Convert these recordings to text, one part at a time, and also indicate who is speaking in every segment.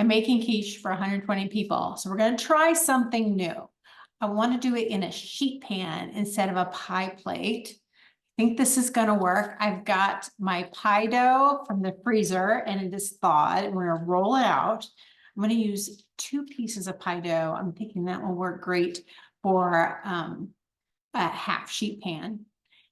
Speaker 1: I'm making quiche for 120 people, so we're gonna try something new. I want to do it in a sheet pan instead of a pie plate. I think this is gonna work. I've got my pie dough from the freezer and it is thawed, and we're gonna roll it out. I'm gonna use 2 pieces of pie dough. I'm thinking that will work great for a half sheet pan.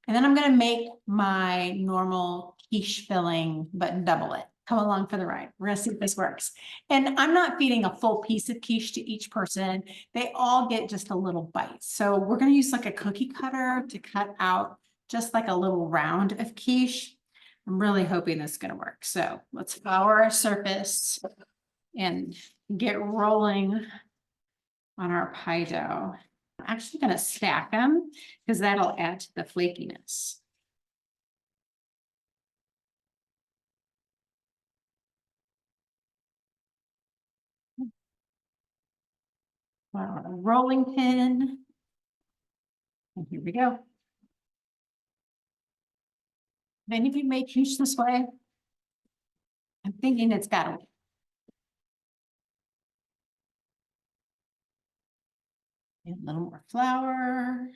Speaker 1: And then I'm gonna make my normal quiche filling, but double it. Come along for the ride. We're gonna see if this works. And I'm not feeding a full piece of quiche to each person. They all get just a little bite. So we're gonna use like a cookie cutter to cut out just like a little round of quiche. I'm really hoping this is gonna work. So let's flour our surface and get rolling on our pie dough. I'm actually gonna stack them because that'll add to the flakiness. Flour a rolling pin. And here we go. Many of you make quiche this way. I'm thinking it's gotta work. A little more flour.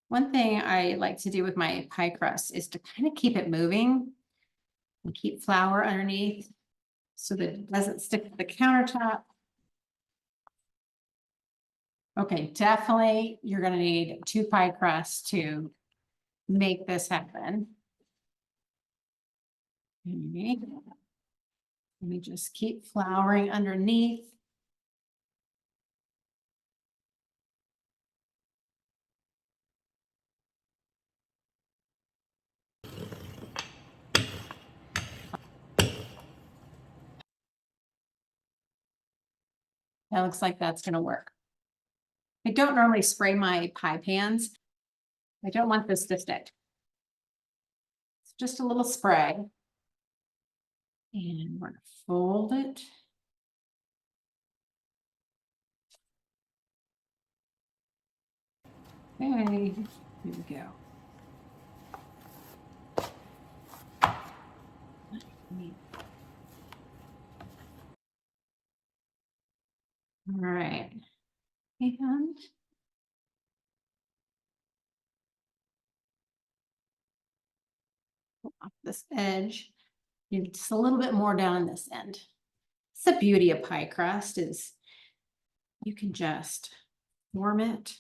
Speaker 1: One thing I like to do with my pie crust is to kind of keep it moving and keep flour underneath so that it doesn't stick to the countertop. Okay, definitely you're gonna need 2 pie crusts to make this happen. Okay. Let me just keep flouring underneath. That looks like that's gonna work. I don't normally spray my pie pans. I don't want this to stick. It's just a little spray. And we're gonna fold it. Okay, here we go. All right. And off this edge, just a little bit more down this end. It's the beauty of pie crust is you can just form it.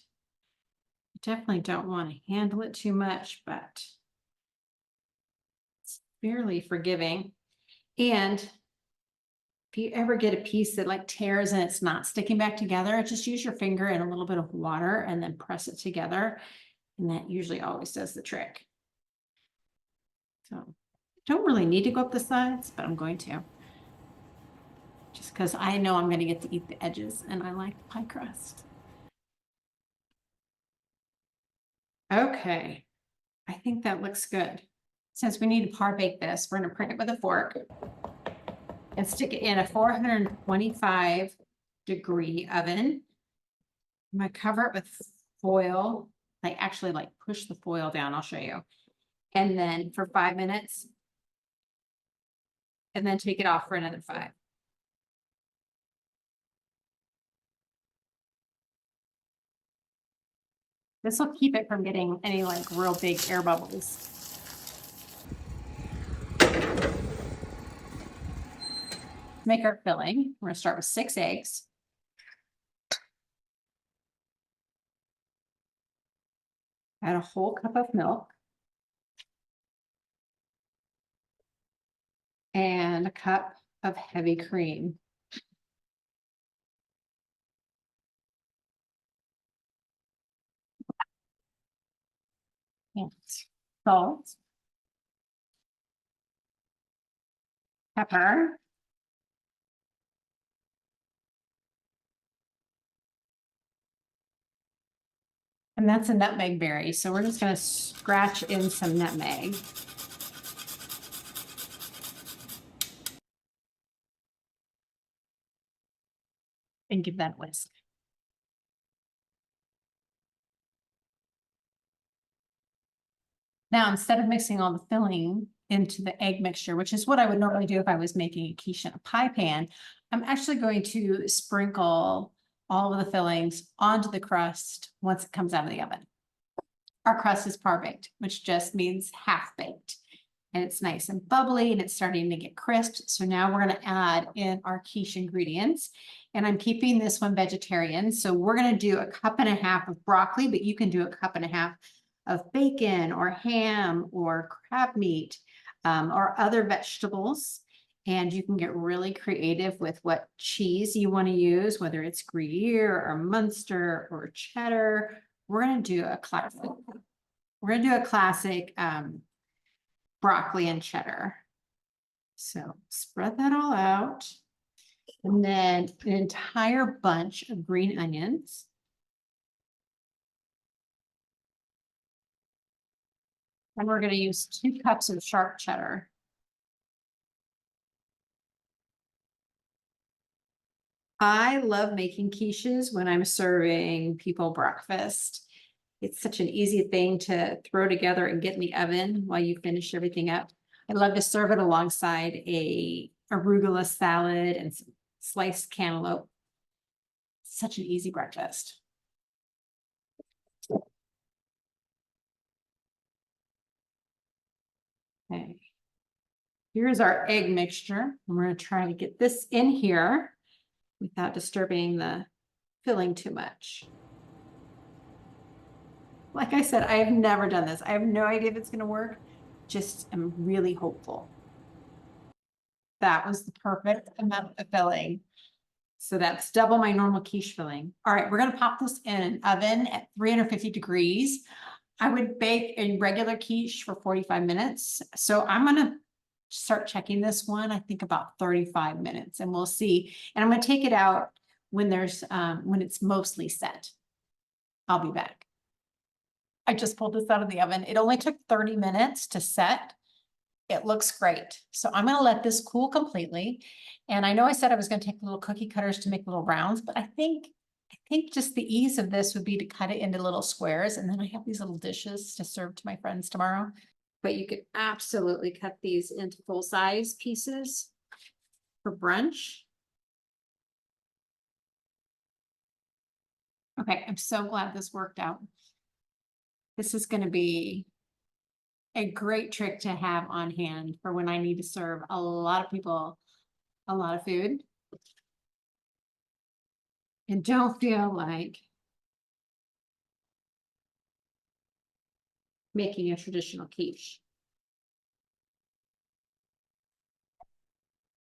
Speaker 1: Definitely don't want to handle it too much, but it's fairly forgiving. And if you ever get a piece that like tears and it's not sticking back together, just use your finger and a little bit of water and then press it together. And that usually always does the trick. So don't really need to go up the sides, but I'm going to. Just because I know I'm going to get to eat the edges and I like pie crust. Okay, I think that looks good. Since we need to par bake this, we're going to prick it with a fork and stick it in a 425-degree oven. I'm going to cover it with foil. Actually push the foil down. I'll show you. And then for 5 minutes. And then take it off for another 5. This will keep it from getting any real big air bubbles. Make our filling. We're gonna start with 6 eggs. Add a whole cup of milk. And a cup of heavy cream. And salt. Pepper. And that's a nutmeg berry. So we're just going to scratch in some nutmeg. And give that a whisk. Now, instead of mixing all the filling into the egg mixture, which is what I would normally do if I was making a quiche in a pie pan. I'm actually going to sprinkle all of the fillings onto the crust once it comes out of the oven. Our crust is par-baked, which just means half-baked. And it's nice and bubbly and it's starting to get crisp. So now we're going to add in our quiche ingredients. And I'm keeping this one vegetarian. So we're going to do a cup and a half of broccoli, but you can do a cup and a half of bacon or ham or crab meat or other vegetables. And you can get really creative with what cheese you want to use, whether it's gruyere or muenster or cheddar. We're going to do a classic. We're going to do a classic broccoli and cheddar. So spread that all out. And then an entire bunch of green onions. And we're going to use 2 cups of sharp cheddar. I love making quiches when I'm serving people breakfast. It's such an easy thing to throw together and get in the oven while you finish everything up. I love to serve it alongside a arugula salad and some sliced cantaloupe. Such an easy breakfast. Okay. Here's our egg mixture. We're going to try to get this in here without disturbing the filling too much. Like I said, I have never done this. I have no idea if it's going to work. Just am really hopeful. That was the perfect amount of filling. So that's double my normal quiche filling. All right, we're going to pop this in an oven at 350 degrees. I would bake a regular quiche for 45 minutes. So I'm going to start checking this one, I think about 35 minutes, and we'll see. And I'm going to take it out when when it's mostly set. I'll be back. I just pulled this out of the oven. It only took 30 minutes to set. It looks great. So I'm going to let this cool completely. And I know I said I was going to take little cookie cutters to make little rounds, but I think just the ease of this would be to cut it into little squares. And then I have these little dishes to serve to my friends tomorrow. But you could absolutely cut these into full-size pieces for brunch. Okay, I'm so glad this worked out. This is going to be a great trick to have on hand for when I need to serve a lot of people a lot of food and don't feel like making a traditional quiche.